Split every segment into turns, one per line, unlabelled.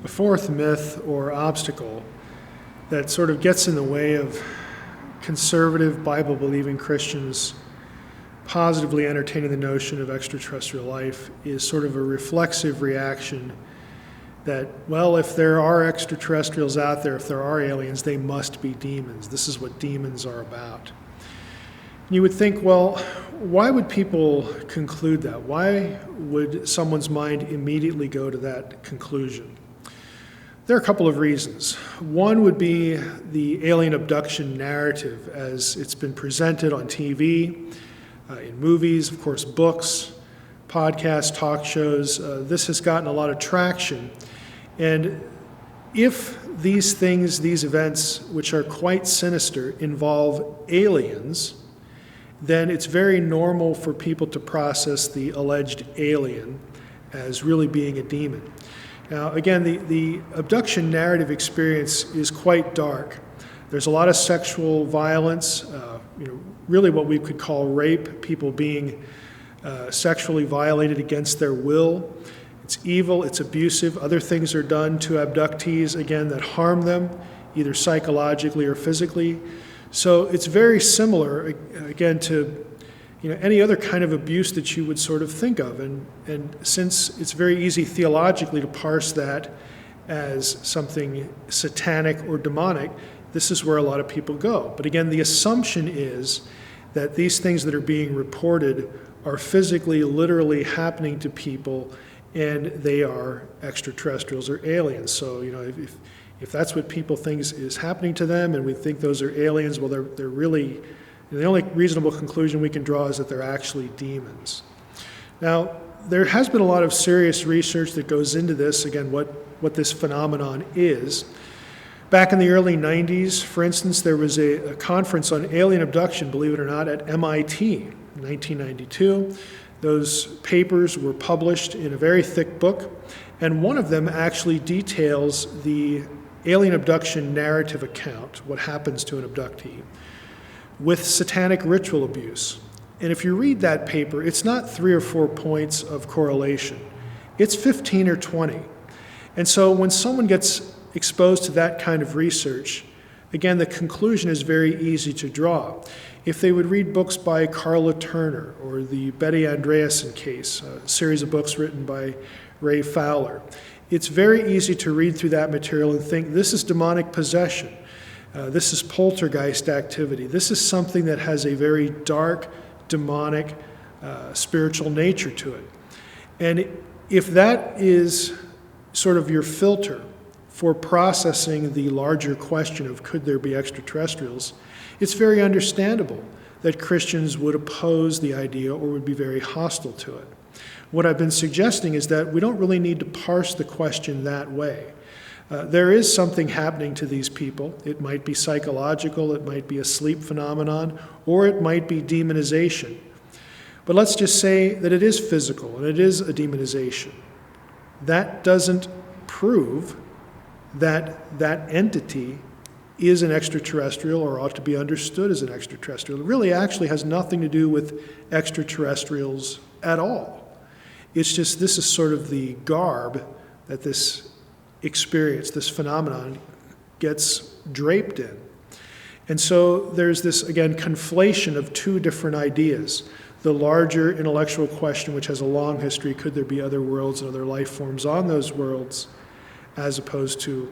a fourth myth or obstacle that sort of gets in the way of conservative, Bible-believing Christians positively entertaining the notion of extraterrestrial life is sort of a reflexive reaction that, well, if there are extraterrestrials out there, if there are aliens, they must be demons. This is what demons are about. You would think, well, why would people conclude that? Why would someone's mind immediately go to that conclusion? There are a couple of reasons. One would be the alien abduction narrative as it's been presented on TV, in movies, of course, books, podcasts, talk shows. This has gotten a lot of traction. And if these things, these events, which are quite sinister, involve aliens, then it's very normal for people to process the alleged alien as really being a demon. Now, again, the abduction narrative experience is quite dark. There's a lot of sexual violence, really what we could call rape, people being sexually violated against their will. It's evil, it's abusive. Other things are done to abductees, again, that harm them, either psychologically or physically. So it's very similar, again, to any other kind of abuse that you would sort of think of. And since it's very easy theologically to parse that as something satanic or demonic, this is where a lot of people go. But again, the assumption is that these things that are being reported are physically, literally happening to people, and they are extraterrestrials or aliens. So, if that's what people think is happening to them, and we think those are aliens, well, they're really, the only reasonable conclusion we can draw is that they're actually demons. Now, there has been a lot of serious research that goes into this, again, what this phenomenon is. Back in the early 90s, for instance, there was a conference on alien abduction, believe it or not, at MIT in 1992. Those papers were published in a very thick book, and one of them actually details the alien abduction narrative account, what happens to an abductee, with satanic ritual abuse. And if you read that paper, it's not 3 or 4 points of correlation. It's 15 or 20. And so when someone gets exposed to that kind of research, again, the conclusion is very easy to draw. If they would read books by Carla Turner or the Betty Andreasson case, a series of books written by Ray Fowler, it's very easy to read through that material and think, this is demonic possession. This is poltergeist activity. This is something that has a very dark, demonic, spiritual nature to it. And if that is sort of your filter for processing the larger question of could there be extraterrestrials, it's very understandable that Christians would oppose the idea or would be very hostile to it. What I've been suggesting is that we don't really need to parse the question that way. There is something happening to these people. It might be psychological, it might be a sleep phenomenon, or it might be demonization. But let's just say that it is physical and it is a demonization. That doesn't prove that that entity is an extraterrestrial or ought to be understood as an extraterrestrial. It really actually has nothing to do with extraterrestrials at all. It's just this is sort of the garb that this experience, this phenomenon, gets draped in. And so there's this, again, conflation of two different ideas. The larger intellectual question, which has a long history, could there be other worlds and other life forms on those worlds, as opposed to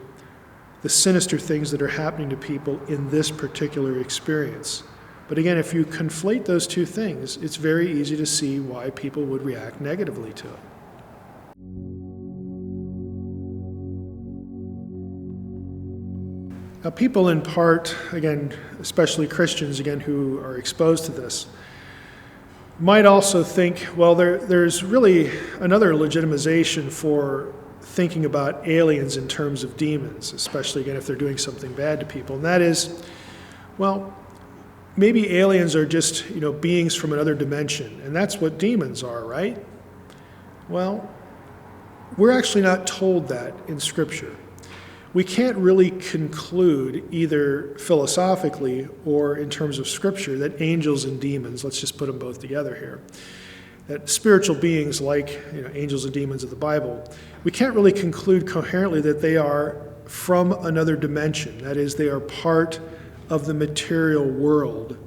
the sinister things that are happening to people in this particular experience. But again, if you conflate those two things, it's very easy to see why people would react negatively to it. Now, people in part, again, especially Christians, again, who are exposed to this, might also think, well, there's really another legitimization for thinking about aliens in terms of demons, especially, again, if they're doing something bad to people. And that is, well, maybe aliens are just, beings from another dimension, and that's what demons are, right? Well, we're actually not told that in Scripture. We can't really conclude either philosophically or in terms of Scripture that angels and demons, let's just put them both together here, that spiritual beings like angels and demons of the Bible, we can't really conclude coherently that they are from another dimension. That is, they are part of the material world,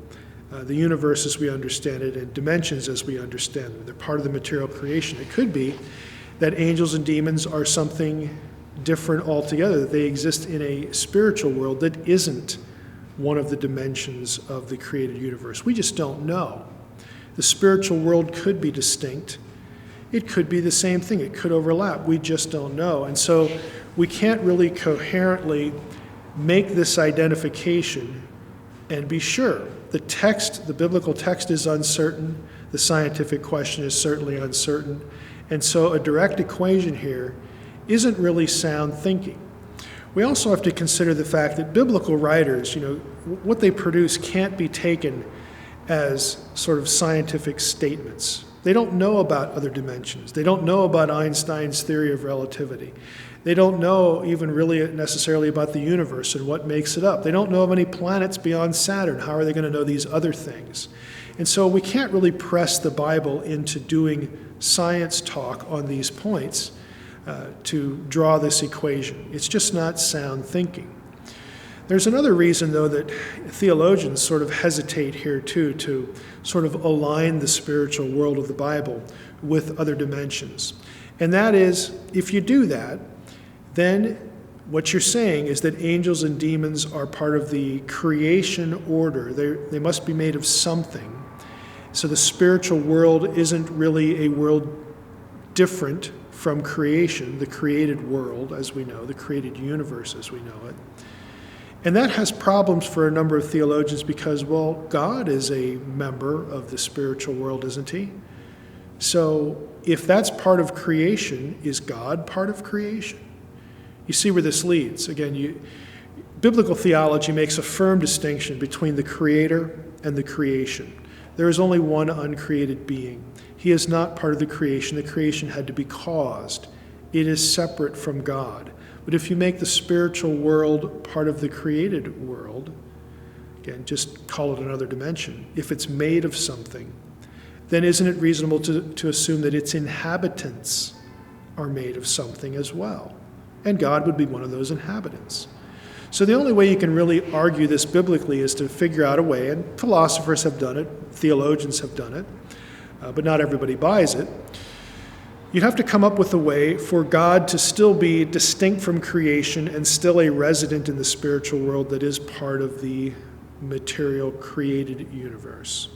the universe as we understand it, and dimensions as we understand them. They're part of the material creation. It could be that angels and demons are something different altogether, that they exist in a spiritual world that isn't one of the dimensions of the created universe. We just don't know. The spiritual world could be distinct. It could be the same thing. It could overlap. We just don't know. And so we can't really coherently make this identification and be sure. The text, the biblical text is uncertain. The scientific question is certainly uncertain. And so a direct equation here isn't really sound thinking. We also have to consider the fact that biblical writers, what they produce can't be taken as sort of scientific statements. They don't know about other dimensions. They don't know about Einstein's theory of relativity. They don't know even really necessarily about the universe and what makes it up. They don't know of any planets beyond Saturn. How are they going to know these other things? And so we can't really press the Bible into doing science talk on these points to draw this equation. It's just not sound thinking. There's another reason, though, that theologians sort of hesitate here, too, to sort of align the spiritual world of the Bible with other dimensions. And that is, if you do that, then what you're saying is that angels and demons are part of the creation order. They must be made of something. So the spiritual world isn't really a world different from creation, the created world as we know, the created universe as we know it. And that has problems for a number of theologians because, well, God is a member of the spiritual world, isn't he? So if that's part of creation, is God part of creation? You see where this leads. Again, biblical theology makes a firm distinction between the creator and the creation. There is only one uncreated being. He is not part of the creation. The creation had to be caused. It is separate from God. But if you make the spiritual world part of the created world, again, just call it another dimension, if it's made of something, then isn't it reasonable to assume that its inhabitants are made of something as well? And God would be one of those inhabitants. So the only way you can really argue this biblically is to figure out a way, and philosophers have done it, theologians have done it, but not everybody buys it. You'd have to come up with a way for God to still be distinct from creation and still a resident in the spiritual world that is part of the material created universe.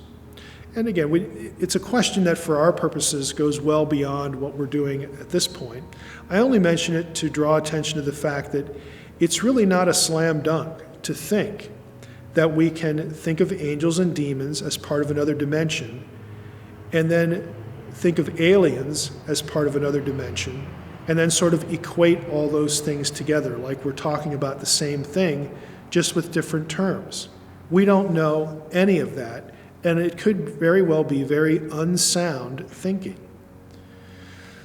And again, it's a question that for our purposes goes well beyond what we're doing at this point. I only mention it to draw attention to the fact that it's really not a slam dunk to think that we can think of angels and demons as part of another dimension and then think of aliens as part of another dimension, and then sort of equate all those things together like we're talking about the same thing, just with different terms. We don't know any of that, and it could very well be very unsound thinking.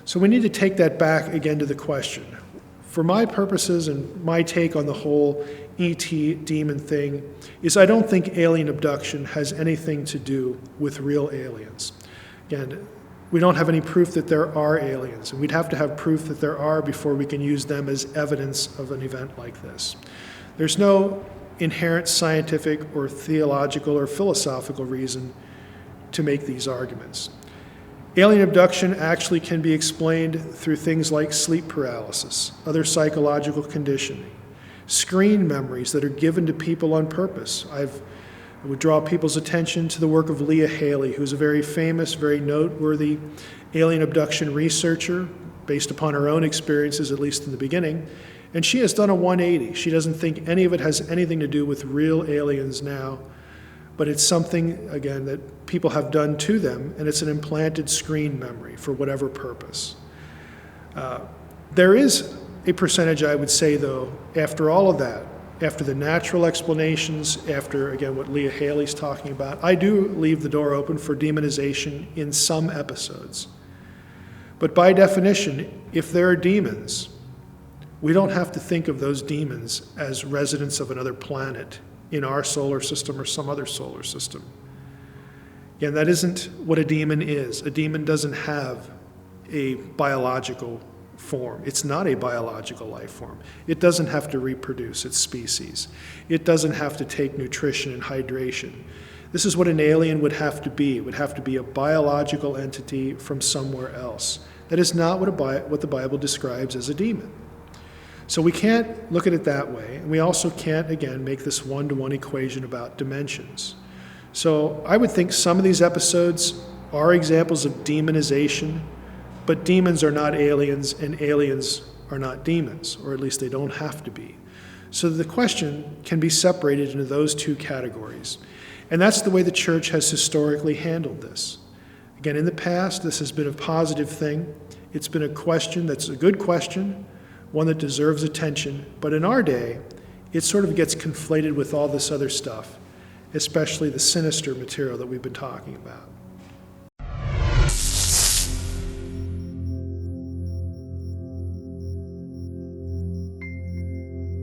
So we need to take that back again to the question. For my purposes and my take on the whole E.T. demon thing is I don't think alien abduction has anything to do with real aliens. Again, we don't have any proof that there are aliens, and we'd have to have proof that there are before we can use them as evidence of an event like this. There's no inherent scientific or theological or philosophical reason to make these arguments. Alien abduction actually can be explained through things like sleep paralysis, other psychological conditioning, screen memories that are given to people on purpose. I would draw people's attention to the work of Leah Haley, who's a very famous, very noteworthy alien abduction researcher based upon her own experiences, at least in the beginning. And she has done a 180. She doesn't think any of it has anything to do with real aliens now, but it's something, again, that people have done to them, and it's an implanted screen memory for whatever purpose. There is a percentage, I would say, though, after all of that, after the natural explanations, after, again, what Leah Haley's talking about, I do leave the door open for demonization in some episodes. But by definition, if there are demons, we don't have to think of those demons as residents of another planet in our solar system or some other solar system. Again, that isn't what a demon is. A demon doesn't have a biological form. It's not a biological life form. It doesn't have to reproduce its species. It doesn't have to take nutrition and hydration. This is what an alien would have to be. It would have to be a biological entity from somewhere else. That is not what the Bible describes as a demon. So we can't look at it that way. And we also can't, again, make this one-to-one equation about dimensions. So I would think some of these episodes are examples of demonization, but demons are not aliens, and aliens are not demons, or at least they don't have to be. So the question can be separated into those two categories. And that's the way the church has historically handled this. Again, in the past, this has been a positive thing. It's been a question that's a good question, one that deserves attention. But in our day, it sort of gets conflated with all this other stuff, especially the sinister material that we've been talking about.